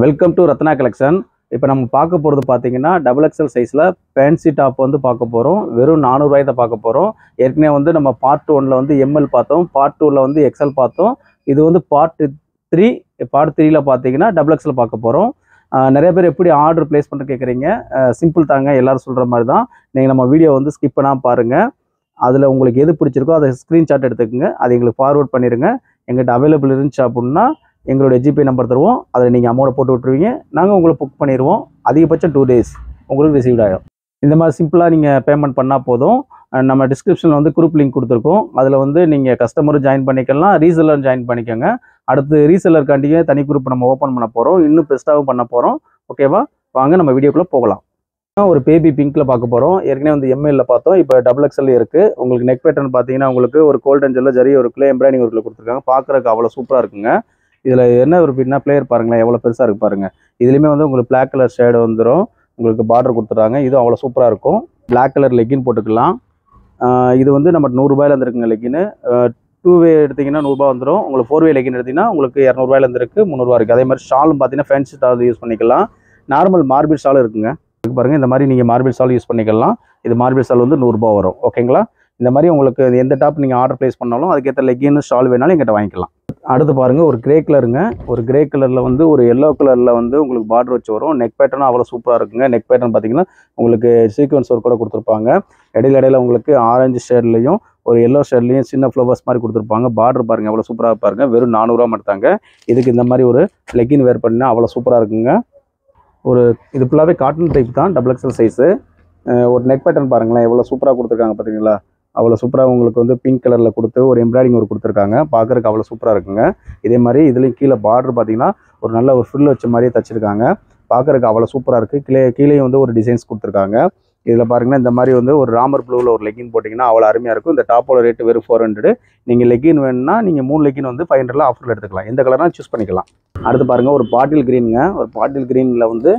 Welcome to Ratna collection. இப்போ நம்ம பார்க்க போகிறது பார்த்தீங்கன்னா டபுள் எக்ஸல் சைஸில் ஃபேன்சி டாப் வந்து பார்க்க போகிறோம். வெறும் 400 ரூபாய் தான் பார்க்க போகிறோம். ஏற்கனவே வந்து நம்ம பார்ட் 1ல் வந்து எம்எல் பார்த்தோம், பார்ட் 2ல் வந்து எக்ஸல் பார்த்தோம். இது வந்து பார்ட் 3ல் பார்த்தீங்கன்னா டபுள் எக்ஸல் பார்க்க போகிறோம். நிறைய பேர் எப்படி ஆர்டர் ப்ளேஸ் பண்ண கேட்குறீங்க. சிம்பிள் தாங்க, எல்லோரும் சொல்கிற மாதிரி தான். நீங்கள் நம்ம வீடியோ வந்து ஸ்கிப் பண்ணாமல் பாருங்கள். அதில் உங்களுக்கு எது பிடிச்சிருக்கோ அதை ஸ்க்ரீன்ஷாட் எடுத்துக்கோங்க, அதை எங்களுக்கு ஃபார்வர்ட் பண்ணிடுங்க. எங்கிட்ட அவைலபிள் இருந்துச்சு அப்படின்னா எங்களுடைய ஜிபே நம்பர் தருவோம், அதில் நீங்கள் அமௌண்ட்டை போட்டு விட்டுருவீங்க, நாங்கள் உங்களை புக் பண்ணிடுவோம். அதிகபட்சம் 2 days உங்களுக்கு ரிசீவ்ட் ஆகிடும். இந்த மாதிரி சிம்பிளாக நீங்கள் பேமெண்ட் பண்ணால் போதும். நம்ம டிஸ்கிரிப்ஷனில் வந்து குரூப் லிங்க் கொடுத்துருக்கோம், அதில் வந்து நீங்கள் கஸ்டமரும் ஜாயின் பண்ணிக்கலாம், ரீசெல்லரும் ஜாயின் பண்ணிக்கோங்க. அடுத்து ரீசெல்லருக்காண்டியே தனி குரூப் நம்ம ஓப்பன் பண்ண போகிறோம், இன்னும் பெஸ்ட்டாகவும் பண்ண போகிறோம். ஓகேவா? வாங்க நம்ம வீடியோக்குள்ளே போகலாம். ஒரு பேபி பிங்க்கில் பார்க்க போகிறோம். ஏற்கனவே வந்து எம்எல்ல பார்த்தோம், இப்போ டபுள் எக்ஸல் இருக்குது. உங்களுக்கு நெக் பேட்டர்ன் பார்த்தீங்கன்னா உங்களுக்கு ஒரு கோல்டன் ஜெல்லில் ஜரி ஒர்க்கில் எம்ப்ராய்டிங் ஒர்க்கில் கொடுத்துருக்காங்க. பார்க்குறதுக்கு அவ்வளோ சூப்பராக இருக்குங்க. இதில் என்ன ஒரு பின்னா பிளேயர் பாருங்களேன், எவ்வளோ பெருசாக இருக்குது பாருங்கள். இதுலேயுமே வந்து உங்களுக்கு பிளாக் கலர் ஷேடு வந்துடும், உங்களுக்கு பார்டர் கொடுத்துட்றாங்க. இதுவும் அவ்வளோ சூப்பராக இருக்கும். பிளாக் கலர் லெக்கின் போட்டுக்கலாம். இது வந்து நம்ம 100 ரூபாயில வந்துருக்குங்க லெக்கின்னு. 2 வே எடுத்திங்கன்னா 100 ரூபா வந்துடும். உங்களுக்கு 4 வே லெக்கின் எடுத்திங்கன்னா உங்களுக்கு 200 ரூபாயில இருந்துருக்கு, 300 ரூபா இருக்குது. அதே மாதிரி ஷாலும் பார்த்தீங்கன்னா ஃபேன்சி ஷால் யூஸ் பண்ணிக்கலாம். நார்மல் மார்பிள் ஷால் இருக்குங்க. பாருங்கள், இந்த மாதிரி நீங்கள் மார்பிள் ஷால் யூஸ் பண்ணிக்கலாம். இது மார்பிள் ஷால் வந்து 100 ரூபா வரும். ஓகேங்களா? இந்த மாதிரி உங்களுக்கு எந்த டாப் நீங்கள் ஆர்டர் ப்ளேஸ் பண்ணாலும் அதுக்கேற்ற லெக்கின் ஷால் வேணாலும் எங்கிட்ட வாங்கிக்கலாம். அடுத்து பாருங்கள், ஒரு கிரே கலருங்க. ஒரு கிரே கலரில் வந்து ஒரு எல்லோ கலரில் வந்து உங்களுக்கு பார்டர் வச்சு வரும். நெக் பேட்டர்னும் அவ்வளோ சூப்பராக இருக்குங்க. நெக் பேட்டர்ன் பார்த்தீங்கன்னா உங்களுக்கு சீக்வன்ஸ் ஒர்க் கூட கொடுத்துருப்பாங்க. இடையில உங்களுக்கு ஆரஞ்சு ஷேட்லையும் ஒரு எல்லோ ஷேட்லையும் சின்ன ஃப்ளவர்ஸ் மாதிரி கொடுத்துருப்பாங்க. பார்டர் பாருங்கள், அவ்வளோ சூப்பராக பாருங்கள். வெறும் 400 ரூபா மட்டும்தாங்க. இதுக்கு இந்த மாதிரி ஒரு லெக்கின் வேர் பண்ணினா அவ்வளோ சூப்பராக இருக்குங்க. இது ஃபுல்லாகவே காட்டன் டைப் தான், டபுள் எக்ஸல் சைஸு. ஒரு நெக் பேட்டர்ன் பாருங்களேன், எவ்வளோ சூப்பராக கொடுத்துருக்காங்க பார்த்தீங்களா? அவ்வளோ சூப்பராக உங்களுக்கு வந்து பிங்க் கலரில் கொடுத்து ஒரு எம்ப்ராய்டிங் ஒர்க் கொடுத்துருக்காங்க. பார்க்குறதுக்கு அவ்வளோ சூப்பராக இருக்குங்க. இதே மாதிரி இதுலேயும் கீழே பார்டர் பார்த்தீங்கன்னா ஒரு நல்ல ஒரு ஃப்ரில் வச்ச மாதிரியே தச்சிருக்காங்க. பார்க்குறதுக்கு அவ்வளோ சூப்பராக இருக்குது. கீழே வந்து ஒரு டிசைன்ஸ் கொடுத்துருக்காங்க. இதில் பாருங்கன்னா இந்த மாதிரி வந்து ஒரு ராமர் ப்ளூவில் ஒரு லெக்கின் போட்டிங்கன்னா அவ்வளோ அருமையாக இருக்கும். இந்த டாப்போட ரேட்டு வெறும் 400. நீங்கள் லெக்கின் வேணும்னா நீங்கள் 3 லெக்கின் வந்து 500 ஆஃபரில் எடுத்துக்கலாம். எந்த கலர்னால் சூஸ் பண்ணிக்கலாம். அடுத்து பாருங்கள், ஒரு பாட்டில் க்ரீனுங்க. ஒரு பாட்டில் க்ரீனில் வந்து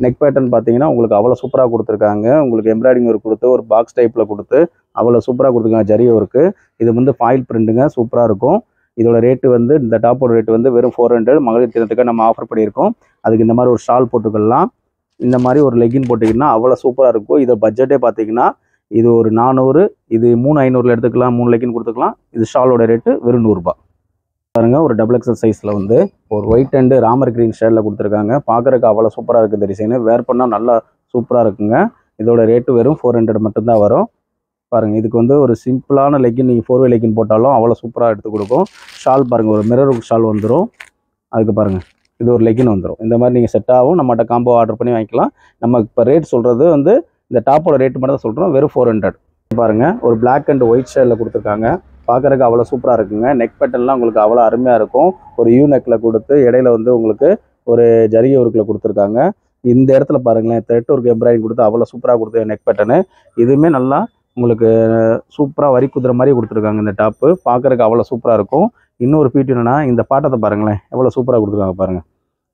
நெக் பேட்டர்ன் பார்த்தீங்கன்னா உங்களுக்கு அவ்வளோ சூப்பராக கொடுத்துருக்காங்க. உங்களுக்கு எம்ப்ராய்டிங் ஒர்க் கொடுத்து ஒரு பாக்ஸ் டைப்பில் கொடுத்து அவ்வளோ சூப்பராக கொடுத்துருக்காங்க. ஜரி ஒர்க்கு. இது வந்து ஃபாயில் பிரிண்ட்டுங்க, சூப்பராக இருக்கும். இதோட ரேட்டு வந்து இந்த டாப்போட ரேட்டு வந்து வெறும் 400. மகளிர் தினத்துக்கு நம்ம ஆஃபர் பண்ணியிருக்கோம். அதுக்கு இந்த மாதிரி ஒரு ஷால் போட்டுக்கலாம். இந்த மாதிரி ஒரு லெக்கின் போட்டிங்கன்னா அவ்வளோ சூப்பராக இருக்கும். இதை பட்ஜெட்டே பார்த்தீங்கன்னா இது ஒரு 400, இது 3500 எடுத்துக்கலாம். 3 லெக்கின் கொடுத்துக்கலாம். இது ஷாலோட ரேட்டு வெறும் 100 ரூபா. பாருங்க, ஒரு டபுள் எக்ஸல் சைஸில் வந்து ஒரு ஒயிட் அண்டு ராமர் கிரீன் ஷேடில் கொடுத்துருக்காங்க. பார்க்குறதுக்கு அவ்வளோ சூப்பராக இருக்குது. இந்த டிசைனு வேர் பண்ணால் நல்லா சூப்பராக இருக்குங்க. இதோட ரேட்டு வெறும் 400 மட்டும்தான் வரும். பாருங்கள், இதுக்கு வந்து ஒரு சிம்பிளான லெக்கின் நீங்கள் 4 வே லெக்கின் போட்டாலும் அவ்வளோ சூப்பராக எடுத்து கொடுக்கும். ஷால் பாருங்கள், ஒரு மிரர் ஷால் வந்துடும். அதுக்கு பாருங்கள், இது ஒரு லெக்கின் வந்துடும். இந்த மாதிரி நீங்கள் செட் ஆகும். நம்மகிட்ட காம்போ ஆர்டர் பண்ணி வாங்கிக்கலாம். நம்ம இப்போ ரேட் சொல்கிறது வந்து இந்த டாப்போட ரேட்டு மட்டும் தான் சொல்கிறோம், வெறும் 400. பாருங்கள், ஒரு பிளாக் அண்ட் ஒயிட் ஷேடில் கொடுத்துருக்காங்க. பார்க்குறதுக்கு அவ்வளோ சூப்பராக இருக்குங்க. நெக் பேட்டர்ன்லாம் உங்களுக்கு அவ்வளோ அருமையாக இருக்கும். ஒரு யூ நெக்கில் கொடுத்து இடையில வந்து உங்களுக்கு ஒரு ஜரிகை ஒர்க்கில் கொடுத்துருக்காங்க. இந்த இடத்துல பாருங்களேன், த்ரெட் ஒர்க் எம்ப்ராய்டிங் கொடுத்து அவ்வளோ சூப்பராக கொடுத்து நெக் பேட்டர்னு. இதுவுமே நல்லா உங்களுக்கு சூப்பராக வரி குதிரை மாதிரி கொடுத்துருக்காங்க. இந்த டாப்பு பார்க்குறதுக்கு அவ்வளோ சூப்பராக இருக்கும். இன்னொரு பீட்டு என்னென்னா, இந்த பாட்டத்தை பாருங்களேன், எவ்வளோ சூப்பராக கொடுத்துருக்காங்க பாருங்கள்.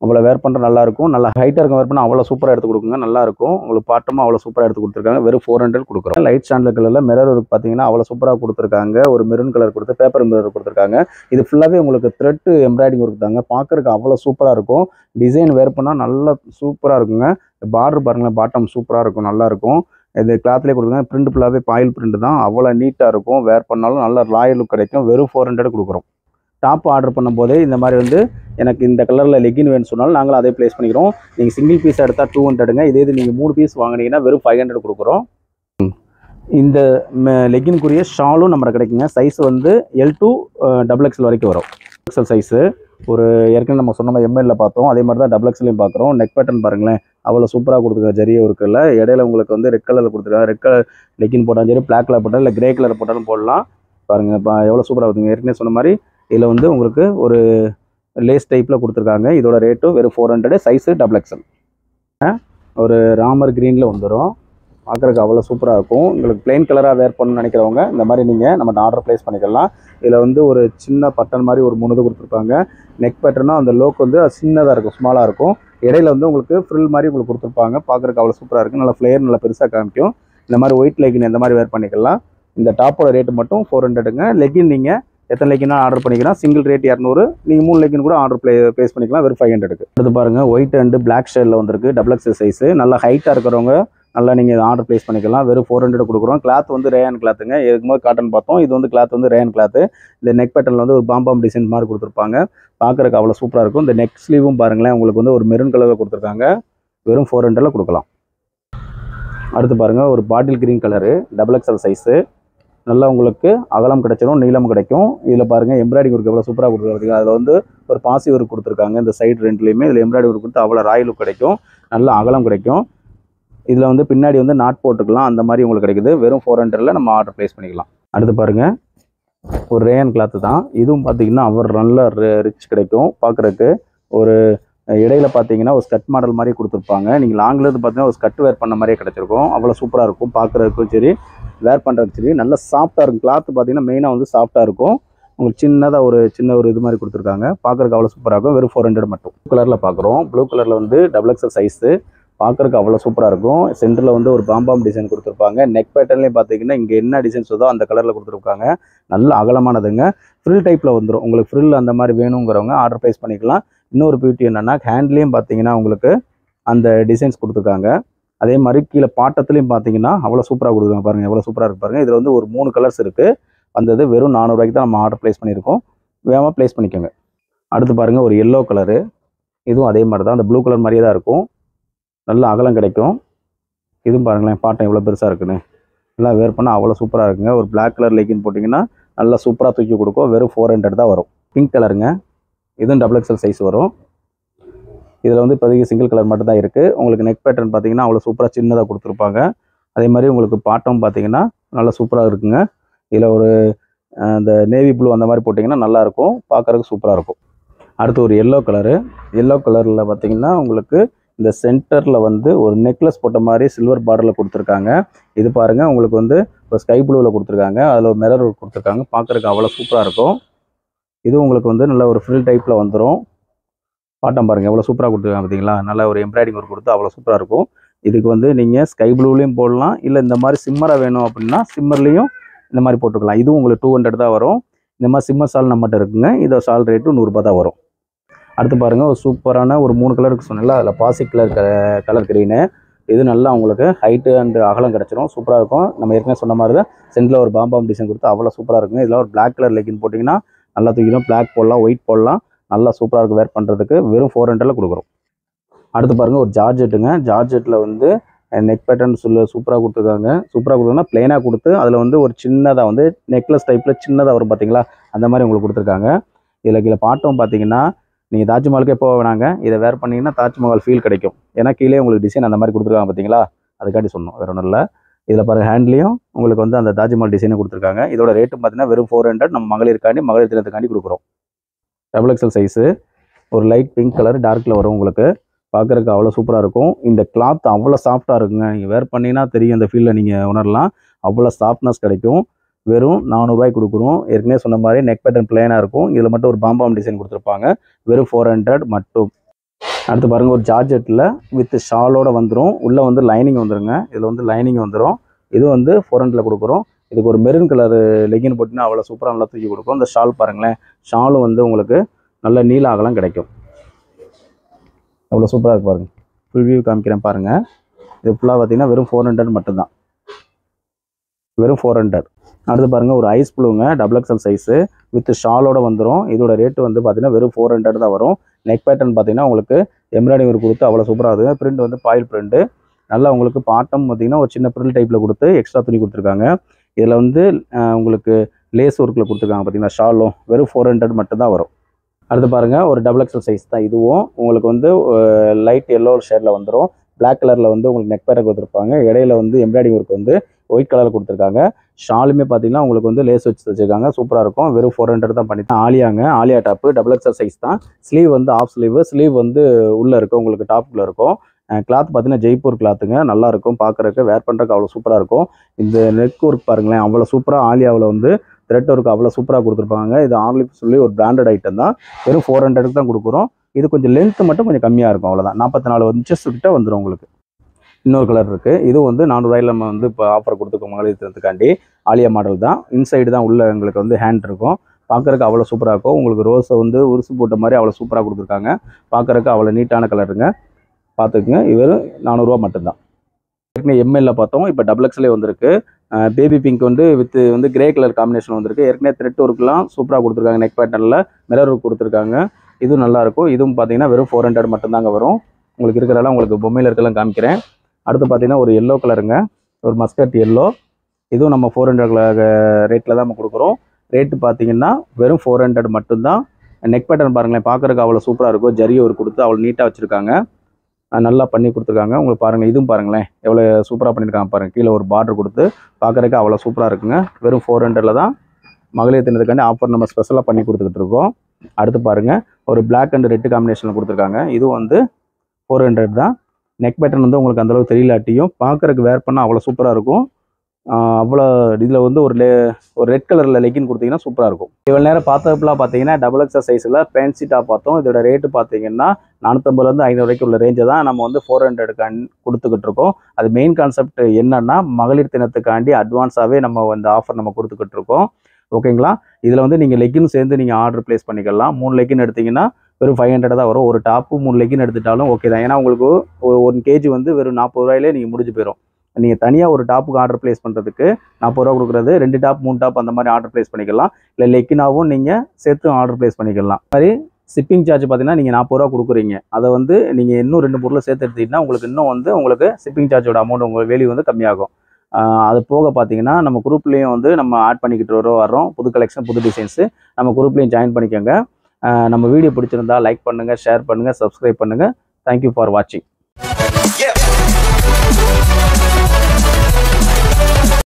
அவ்வளோ வேர் பண்ணுற நல்லாயிருக்கும். நல்லா ஹைட்டாக இருக்கும், வேர் பண்ணால் அவ்வளோ சூப்பராக எடுத்து கொடுக்குங்க. நல்லாயிருக்கும். உங்களுக்கு பாட்டமும் அவ்வளோ சூப்பராக எடுத்து கொடுத்துருக்காங்க. வெறும் 400 கொடுக்குறோம். லைட் ஸ்டாண்டர்ட் கலரில் மிரர் ஒர்க் பார்த்தீங்கன்னா அவ்வளோ சூப்பராக கொடுத்துருக்காங்க. ஒரு மெரூன் கலர் கொடுத்து பேப்பர் மிரர் கொடுத்துருக்காங்க. இது ஃபுல்லாகவே உங்களுக்கு த்ரெட் எம்ப்ராய்டிங் ஒர்க் தாங்க. பார்க்குறதுக்கு அவ்வளோ சூப்பராக இருக்கும். டிசைன் வேர் பண்ணால் நல்லா சூப்பராக இருக்குங்க. பார்டர் பாருங்களேன், பாட்டம் சூப்பராக இருக்கும், நல்லாயிருக்கும். இது கிளாத்லேயே கொடுக்குறாங்க. பிரிண்ட் ஃபுல்லாகவே பாயில் பிரிண்ட் தான். அவ்வளோ நீட்டாக இருக்கும். வேர் பண்ணாலும் நல்லா ராயல் லுக் கிடைக்கும். வெறும் 400 கொடுக்குறோம். டாப் ஆர்டர் பண்ணும்போதே இந்த மாதிரி வந்து எனக்கு இந்த கலரில் லெக்கின் வேணும்னு சொன்னாலும் நாங்களும் அதே ப்ளேஸ் பண்ணிக்கிறோம். நீங்கள் சிங்கிள் பீஸ் எடுத்தால் 200ங்க. இது நீங்கள் 3 பீஸ் வாங்கினீங்கன்னா வெறும் 500 கொடுக்குறோம். இந்த லெக்கின்குரிய ஷாலும் நம்ம கிடைக்குங்க. சைஸ் வந்து L to டபுள் எக்ஸல் வரைக்கும் வரும். எக்ஸல் சைஸு ஒரு ஏற்கனவே நம்ம சொன்ன மாதிரி எம்எல்ல பார்த்தோம், அதே மாதிரி தான் டபுள் எக்ஸ்லையும் பார்க்குறோம். நெக் பேட்டர்ன் பாருங்களேன், அவ்வளோ சூப்பராக கொடுத்துருக்காங்க. ஜரியை இருக்குல்ல, இடையில உங்களுக்கு வந்து ரெட் கலரில் கொடுத்துருக்காங்க. ரெட் கலர் லெக்கின் போட்டாலும் சரி, பிளாக் கலர் போட்டாலும் இல்லை கிரே கலர் போட்டாலும் போடலாம். பாருங்கள், இப்போ எவ்வளோ சூப்பராக இருக்குங்க. ஏற்கனவே சொன்ன மாதிரி இதில் வந்து உங்களுக்கு ஒரு லேஸ் டைப்பில் கொடுத்துருக்காங்க. இதோட ரேட்டும் வெறும் 400. Size double XL. ஒரு ராமர் க்ரீனில் வந்துடும். பார்க்குறதுக்கு அவ்வளோ சூப்பராக இருக்கும். உங்களுக்கு பிளெயின் கலராக வேர் பண்ணணும்னு நினைக்கிறவங்க இந்த மாதிரி நீங்கள் நம்ம ஆர்டர் ப்ளேஸ் பண்ணிக்கலாம். இதில் வந்து ஒரு சின்ன பட்டன் மாதிரி ஒரு 3 கொடுத்துருப்பாங்க. நெக் பேட்டர்னா அந்த லோக் வந்து சின்னதாக இருக்கும், ஸ்மாலாக இருக்கும். இடையில வந்து உங்களுக்கு ஃப்ரில் மாதிரி உங்களுக்கு கொடுத்துருப்பாங்க. பார்க்குறதுக்கு அவ்வளோ சூப்பராக இருக்கும். நல்லா ஃப்ளேயர் நல்லா பெருசாக காமிக்கும். இந்த மாதிரி ஒயிட் லெக்கின் இந்த மாதிரி வேர் பண்ணிக்கலாம். இந்த டாப்போட ரேட்டு மட்டும் 400ங்க. லெக்கின் நீங்கள் எத்தனை லெக்கினா ஆர்டர் பண்ணிக்கலாம். Single rate 200. நீங்கள் 3 லெக்கின் கூட ஆர்டர் ப்ளேஸ் பண்ணிக்கலாம். வெறும் 500க்கு. அடுத்து பாருங்கள், ஒயிட் அண்ட் பிளாக் ஷேடில் வந்திருக்கு. XXL size. நல்லா ஹைட்டாக இருக்கிறவங்க நல்லா நீங்கள் ஆர்டர் ப்ளேஸ் பண்ணிக்கலாம். வெறும் 400 கொடுக்குறோம். கிளாத் வந்து ரேயான் கிளாத்துங்க. இதுக்கு காட்டன் பார்த்தோம். இது வந்து கிளாத் வந்து ரேயான் கிளாத்து. இந்த நெக் பேட்டர்னில் வந்து ஒரு பாம்பாம் டிசைன் மாதிரி கொடுத்துருப்பாங்க. பார்க்குறக்கு அவ்வளோ சூப்பராக இருக்கும். இந்த நெக் ஸ்லீவும் பாருங்களேன், உங்களுக்கு வந்து ஒரு மெரூன் கலரில் கொடுத்துருக்காங்க. வெறும் 400ல் கொடுக்கலாம். அடுத்து பாருங்கள், ஒரு bottle green colour XXL size. நல்லா உங்களுக்கு அகலம் கிடைச்சிடும், நீளமும் கிடைக்கும். இதில் பாருங்கள் எம்ப்ராய்டிங் ஒர்க் எவ்வளோ சூப்பராக கொடுத்துருக்காங்க. அதில் வந்து ஒரு பாசி ஒர்க் கொடுத்துருக்காங்க. இந்த சைடு ரெண்டுலேயுமே இதில் எம்ப்ராய்டிங் ஒர்க் கொடுத்து அவ்வளோ ராயல் லுக் கிடைக்கும். நல்ல அகலம் கிடைக்கும். இதில் வந்து பின்னாடி வந்து நாட் போட்டுக்கலாம். அந்த மாதிரி உங்களுக்கு கிடைக்குது. வெறும் 400ல் நம்ம ஆர்டர் ப்ளேஸ் பண்ணிக்கலாம். அடுத்து பாருங்கள், ஒரு ரேயன் கிளாத்து தான். இதுவும் பார்த்தீங்கன்னா அவர் நல்ல ரிச் கிடைக்கும். பார்க்குறக்கு ஒரு இடையில பார்த்தீங்கன்னா ஒரு ஸ்கட் மாடல் மாதிரி கொடுத்துருப்பாங்க. நீங்கள் லாங்கில் இருந்து பார்த்தீங்கன்னா ஒரு ஸ்கட் வேர் பண்ண மாதிரியே கிடச்சிருக்கும். அவ்வளோ சூப்பராக இருக்கும். பார்க்குறதுக்கும் சரி, வேர் பண்ணுறதுக்கு சரி, நல்ல சாஃப்ட்டாக இருக்கும். கிளாத்து பார்த்தீங்கன்னா மெயினாக வந்து சாஃப்ட்டாக இருக்கும். உங்களுக்கு சின்னதாக ஒரு இது மாதிரி கொடுத்துருக்காங்க. பார்க்குறதுக்கு அவ்வளோ சூப்பராக இருக்கும். வெறும் 400 மட்டும். ப்ளூ கலரில் பார்க்குறோம். ப்ளூ கலரில் வந்து XXL சைஸு. பார்க்குறதுக்கு அவ்வளோ சூப்பராக இருக்கும். சென்டரில் வந்து ஒரு பாம்பாம் டிசைன் கொடுத்துருப்பாங்க. நெக் பேட்டர்ன்லேயும் பார்த்தீங்கன்னா இங்கே என்ன டிசைன்ஸ் வருதோ அந்த கலரில் கொடுத்துருக்காங்க. நல்ல அகலமானதுங்க. ஃப்ரில் டைப்பில் வந்துடும். உங்களுக்கு ஃப்ரில் அந்த மாதிரி வேணுங்கிறவங்க ஆர்டர் ப்ளேஸ் பண்ணிக்கலாம். இன்னொரு பியூட்டி என்னென்னா, ஹேண்ட்லேயும் பார்த்தீங்கன்னா உங்களுக்கு அந்த டிசைன்ஸ் கொடுத்துருக்காங்க. அதே மாதிரி கீழே பாட்டத்துலேயும் பார்த்தீங்கன்னா அவ்வளோ சூப்பராக கொடுத்துருக்காங்க. பாருங்கள் எவ்வளோ சூப்பராக இருக்கு பாருங்கள். இதில் வந்து ஒரு 3 கலர்ஸ் இருக்குது. வந்தது வெறும் 400 ரூபாய்க்கு தான் நம்ம ஆர்டர் ப்ளேஸ் பண்ணியிருக்கோம். வேகமாக ப்ளேஸ் பண்ணிக்கோங்க. அடுத்து பாருங்கள், ஒரு எல்லோ கலரு. இதுவும் அதே மாதிரி தான், அந்த ப்ளூ கலர் மாதிரியே தான் இருக்கும். நல்ல அகலம் கிடைக்கும். இதுவும் பாருங்களேன், பாட்டம் எவ்வளோ பெருசாக இருக்குன்னு. நல்லா வேர் பண்ணால் அவ்வளோ சூப்பராக இருக்குங்க. ஒரு பிளாக் கலர் லெக்கின் போட்டிங்கன்னா நல்லா சூப்பராக தூக்கி கொடுக்கும். வெறும் 400 தான் வரும். பிங்க் கலருங்க. இதுவும் XXL சைஸ் வரும். இதில் வந்து இப்போதைக்கு சிங்கிள் கலர் மட்டும் தான் இருக்குது. உங்களுக்கு நெக் பேட்டர்ன் பார்த்தீங்கன்னா அவ்வளோ சூப்பராக சின்னதாக கொடுத்துருப்பாங்க. அதே மாதிரி உங்களுக்கு பாட்டம் பார்த்தீங்கன்னா நல்லா சூப்பராக இருக்குங்க. இதில் ஒரு இந்த நேவி ப்ளூ அந்த மாதிரி போட்டிங்கன்னா நல்லாயிருக்கும். பார்க்குறதுக்கு சூப்பராக இருக்கும். அடுத்து ஒரு எல்லோ கலரு. எல்லோ கலரில் பார்த்தீங்கன்னா உங்களுக்கு இந்த சென்டரில் வந்து ஒரு நெக்லஸ் போட்ட மாதிரி சில்வர் பார்டரில் கொடுத்துருக்காங்க. இது பாருங்கள், உங்களுக்கு வந்து இப்போ ஸ்கை ப்ளூவில் கொடுத்துருக்காங்க. அதில் ஒரு மிரர் கொடுத்துருக்காங்க. பார்க்குறதுக்கு அவ்வளோ சூப்பராக இருக்கும். இது உங்களுக்கு வந்து நல்ல ஒரு ஃப்ரில் டைப்பில் வந்துடும். பாட்டம் பாருங்கள் எவ்வளோ சூப்பராக கொடுத்துருக்காங்க பார்த்தீங்களா. நல்லா ஒரு எம்ப்ராய்டிங் ஒர்க் கொடுத்து அவ்வளோ சூப்பராக இருக்கும். இதுக்கு வந்து நீங்கள் ஸ்கை ப்ளூலேயும் போடலாம். இல்லை இந்த மாதிரி சிம்மராக வேணும் அப்படின்னா சிம்மர்லேயும் இந்த மாதிரி போட்டுக்கலாம். இதுவும் உங்களுக்கு 200 தான் வரும். இந்த மாதிரி சிம்மர் ஷால் நம்மகிட்ட இருக்குங்க. இதோட ஷால் ரேட்டு 100 ரூபா தான் வரும். அடுத்து பாருங்கள், ஒரு சூப்பரான ஒரு 3 கலருக்கு சொன்னல, அதில் பாசி கலர் க்ரீனு. இது நல்லா உங்களுக்கு ஹைட்டு அண்ட் அகலம் கிடச்சிரும். சூப்பராக இருக்கும். நம்ம ஏற்கனவே சொன்ன மாதிரி தான் சென்டரில் ஒரு பாம்பாம் டிசைன் கொடுத்து அவ்வளோ சூப்பராக இருக்குங்க. இதில் ஒரு பிளாக் கலர் லெக்கின் போட்டிங்கன்னா நல்லா தூக்கிடும். பிளாக் போடலாம், ஒயிட் போடலாம். நல்லா சூப்பராக இருக்கும் வேர் பண்ணுறதுக்கு. வெறும் 400ல் கொடுக்குறோம். அடுத்து பாருங்கள், ஒரு ஜார்ஜெட்டுங்க. ஜார்ஜெட்டில் வந்து நெக் பேட்டர்ன் சூப்பராக கொடுத்துருக்காங்க. சூப்பராக கொடுத்தோன்னா ப்ளைனாக கொடுத்து அதில் வந்து ஒரு சின்னதாக வந்து நெக்லஸ் டைப்பில் சின்னதாக வரும் பார்த்தீங்களா, அந்த மாதிரி உங்களுக்கு கொடுத்துருக்காங்க. இதில் கீழே பாட்டம் பார்த்தீங்கன்னா நீங்கள் தாஜ்மஹாலுக்கே போக வேணாங்க. இதை வேர் பண்ணிங்கன்னா தாஜ்மஹால் ஃபீல் கிடைக்கும். ஏன்னா கீழே உங்களுக்கு டிசைன் அந்த மாதிரி கொடுத்துருக்காங்க பார்த்தீங்களா, அதுக்காண்டி சொன்னோம், வேறு ஒன்றும் இல்லை. இதில் பாருங்கள், ஹேண்ட்லேயும் உங்களுக்கு வந்து அந்த தாஜ்மஹால் டிசைனை கொடுத்துருக்காங்க. இதோட ரேட்டு பார்த்தீங்கன்னா வெறும் 400. நம்ம மகளிர் தினத்துக்காண்டி கொடுக்குறோம். XXL size. ஒரு லைட் பிங்க் கலர் டார்க்கில் வரும். உங்களுக்கு பார்க்குறதுக்கு அவ்வளோ சூப்பராக இருக்கும். இந்த கிளாத் அவ்வளோ சாஃப்டாக இருக்குங்க. நீங்கள் வேர் பண்ணிங்கன்னா தெரியும், அந்த ஃபீலில் நீங்கள் உணரலாம். அவ்வளோ சாஃப்ட்னஸ் கிடைக்கும். வெறும் 400 ரூபாய்க்கு கொடுக்குறோம். ஏற்கனவே சொன்ன மாதிரி நெக் பேட்டர்ன் பிளைனாக இருக்கும். இதில் மட்டும் ஒரு பாம்பாம் டிசைன் கொடுத்துருப்பாங்க. வெறும் 400 மட்டும். அடுத்து பாருங்கள், ஒரு ஜார்ஜெட்டில் வித் ஷாலோட வந்துடும். உள்ளே வந்து லைனிங் வந்துடுங்க. இதில் வந்து லைனிங் வந்துடும். இது வந்து 400ல் கொடுக்குறோம். இதுக்கு ஒரு மெரூன் கலர் லெகின் போட்டிங்கன்னா அவ்வளோ சூப்பராக நல்லா தூக்கி கொடுக்கும். இந்த ஷால் பாருங்களேன், ஷாலும் வந்து உங்களுக்கு நல்ல நீல அகலம் கிடைக்கும். அவ்வளோ சூப்பராக இருக்கு பாருங்கள். ஃபுல் வியூ காமிக்கிறேன் பாருங்கள். இது ஃபுல்லாக பார்த்தீங்கன்னா வெறும் 400 மட்டும்தான். வெறும் 400. அடுத்து பாருங்கள், ஒரு ஐஸ் ப்ளூங்க. XXL சைஸு வித் ஷாலோட வந்துடும். இதோட ரேட்டு வந்து பார்த்தீங்கன்னா வெறும் 400 தான் வரும். நெக் பேட்டர்ன் பார்த்தீங்கன்னா உங்களுக்கு எம்ப்ராய்டிங் ஒர்க் கொடுத்து அவ்வளோ சூப்பராக இருக்குது. பிரிண்ட் வந்து பாயில் பிரிண்ட்டு. நல்லா உங்களுக்கு பாட்டம் பார்த்தீங்கன்னா ஒரு சின்ன பிரில் டைப்பில் கொடுத்து எக்ஸ்ட்ரா துணி கொடுத்துருக்காங்க. இதில் வந்து உங்களுக்கு லேஸ் ஒர்க்கில் கொடுத்துருக்காங்க பார்த்தீங்கன்னா. ஷாலும் வெறும் 400 மட்டும்தான் வரும். அடுத்து பாருங்கள், ஒரு XXL சைஸ் தான். இதுவும் உங்களுக்கு வந்து லைட் எல்லோ ஷேடில் வந்துடும். பிளாக் கலரில் வந்து உங்களுக்கு நெக் பேட்டர் கொடுத்துருப்பாங்க. இடையில வந்து எம்ப்ராய்டிங் ஒர்க் வந்து ஒயிட் கலரில் கொடுத்துருக்காங்க. ஷாலுமே பார்த்தீங்கன்னா உங்களுக்கு வந்து லேஸ் வச்சு வச்சுருக்காங்க. சூப்பராக இருக்கும். வெறும் 400 தான் பண்ணி. ஆலியாங்க. ஆலியா டாப்பு XXL சைஸ் தான். ஸ்லீவ் வந்து ஆஃப் ஸ்லீவ் வந்து உள்ளே இருக்கும். உங்களுக்கு டாப்புக்குள்ளே இருக்கும். கிளாத் பார்த்தீங்கன்னா ஜெய்ப்பூர் கிளாத்துங்க. நல்லாயிருக்கும். பார்க்குறதுக்கு வேர் பண்ணுறதுக்கு அவ்வளோ சூப்பராக இருக்கும். இந்த நெக் ஒர்க் பாருங்களேன், அவ்வளோ சூப்பராக ஆலியாவில் வந்து த்ரெட் ஒர்க் அவ்வளோ சூப்பராக கொடுத்துருப்பாங்க. இது ஆன்லைன் சொல்லி ஒரு பிராண்டட் ஐட்டம் தான். வெறும் 400க்கு தான் கொடுக்குறோம். இது கொஞ்சம் லென்த்து மட்டும் கொஞ்சம் கம்மியாக இருக்கும். அவ்வளோதான். 44 இன்ச்சஸ் கிட்ட வந்துடும் உங்களுக்கு. இன்னொரு கலர் இருக்குது. இது வந்து 400 ரூபாயில் நம்ம வந்து இப்போ ஆஃபர் கொடுத்துருக்கோம் மகளிர் தினத்துக்காண்டி. ஆலியா மாடல் தான். இன்சைடு தான் உள்ள எங்களுக்கு வந்து ஹேண்ட் இருக்கும். பார்க்குறக்கு அவ்வளோ சூப்பராக இருக்கும். உங்களுக்கு ரோஸை வந்து உருசு போட்ட மாதிரி அவ்வளோ சூப்பராக கொடுத்துருக்காங்க. பார்க்குறக்கு அவ்வளோ நீட்டான கலருங்க. பார்த்துக்குங்க. இது 400 ரூபா மட்டும்தான். ஏற்கனவே எம்எல்ல பார்த்தோம். இப்போ டபுள் எக்ஸ்எல்லே வந்திருக்கு. பேபி பிங்க் வந்து வித் வந்து கிரே கலர் காம்பினேஷன் வந்திருக்கு. ஏற்கனவே த்ரெட் ஒர்க்லாம் சூப்பராக கொடுத்துருக்காங்க. நெக் பேட்டர்னில் மிரர் ஒர்க் கொடுத்துருக்காங்க. இதுவும் நல்லாயிருக்கும். இதுவும் பார்த்தீங்கன்னா வெறும் 400 மட்டும்தாங்க வரும். உங்களுக்கு இருக்கிறதெல்லாம் உங்களுக்கு பொம்மையில் இருக்கலாம் காமிக்கிறேன். அடுத்து பார்த்தீங்கன்னா ஒரு எல்லோ கலருங்க, ஒரு மஸ்கட் எல்லோ. இதுவும் நம்ம 400 ரேட்டில் தான் நம்ம கொடுக்குறோம். ரேட்டு பார்த்தீங்கன்னா வெறும் 400 மட்டும்தான். நெக் பேட்டர்ன் பாருங்களேன், பார்க்குறதுக்கு அவ்வளோ சூப்பராக இருக்கும். ஜரி ஒரு கொடுத்து அவ்வளோ நீட்டாக வச்சுருக்காங்க. நல்லா பண்ணி கொடுத்துருக்காங்க. உங்களுக்கு பாருங்கள், இதுவும் பாருங்களேன் எவ்வளோ சூப்பராக பண்ணியிருக்காங்க பாருங்கள். கீழே ஒரு பார்டர் கொடுத்து பார்க்குறதுக்கு அவ்வளோ சூப்பராக இருக்குங்க. வெறும் 400 தான் மகளிர் தினத்துக்காண்டி ஆஃபர் நம்ம ஸ்பெஷலாக பண்ணி கொடுத்துக்கிட்டு இருக்கோம். அடுத்து பாருங்கள், ஒரு பிளாக் அண்ட் ரெட் காம்பினேஷனில் கொடுத்துருக்காங்க. இதுவும் வந்து 400 தான். நெக் பேட்டர்ன் வந்து உங்களுக்கு அந்தளவுக்கு தெரியலாட்டியும் பார்க்குறதுக்கு வேர் பண்ணால் அவ்வளோ சூப்பராக இருக்கும். அவ்வளோ இதில் வந்து ஒரு ரெட் கலரில் லெக்கின் கொடுத்தீங்கன்னா சூப்பராக இருக்கும். இவ்வளோ நேரம் பார்த்தப்பெல்லாம் பார்த்தீங்கன்னா டபுள் எக்ஸல் சைஸில் ஃபேன்சி டாப் பார்த்தோம். இதோட ரேட்டு பார்த்தீங்கன்னா 450 500 வரைக்கும் உள்ள ரேஞ்சை தான் நம்ம வந்து 400 கொடுத்துக்கிட்டு இருக்கோம். அது மெயின் கான்செப்ட் என்னன்னா, மகளிர் தினத்துக்காண்டி அட்வான்ஸாகவே நம்ம வந்து ஆஃபர் நம்ம கொடுத்துக்கிட்டு இருக்கோம். ஓகேங்களா? இதில் வந்து நீங்கள் லெக்கின் சேர்ந்து நீங்கள் ஆர்டர் ப்ளேஸ் பண்ணிக்கலாம். 3 லெக்கின் எடுத்திங்கன்னா வெறும் 500 தான் வரும். ஒரு டாப்பு 3 லெக்கின் எடுத்துட்டாலும் ஓகே தான். ஏன்னா உங்களுக்கு ஒரு 1 kg வந்து வெறும் 40 ரூபாயிலே நீங்கள் முடிஞ்சு போயிடும். நீங்கள் தனியாக ஒரு டாப்புக்கு ஆர்டர் ப்ளேஸ் பண்ணுறதுக்கு 40 ரூபா கொடுக்குறது 2 டாப் 3 டாப் அந்த மாதிரி ஆர்டர் ப்ளேஸ் பண்ணிக்கலாம். இல்லை லெக்கினாவும் நீங்கள் சேர்த்து ஆர்டர் ப்ளேஸ் பண்ணிக்கலாம். மாதிரி ஷிப்பிங் சார்ஜ் பார்த்தீங்கன்னா நீங்கள் 40 ரூபா கொடுக்குறீங்க. அதை வந்து நீங்கள் இன்னும் 2 பொருளை சேர்த்து எடுத்துக்கிட்டிங்கன்னா உங்களுக்கு இன்னும் வந்து உங்களுக்கு ஷிப்பிங் சார்ஜோட அமௌண்ட் உங்களுக்கு வேல்யூ வந்து கம்மியாகும். அது போக பார்த்தீங்கன்னா நம்ம குரூப்லேயும் வந்து நம்ம ஆட் பண்ணிக்கிட்டு வரோம். புது கலெக்ஷன், புது டிசைன்ஸு நம்ம குரூப்லேயும் ஜாயின் பண்ணிக்கோங்க. நம்ம வீடியோ பிடிச்சிருந்தா லைக் பண்ணுங்கள், ஷேர் பண்ணுங்கள், சப்ஸ்கிரைப் பண்ணுங்கள். தேங்க்யூ ஃபார் வாட்சிங்.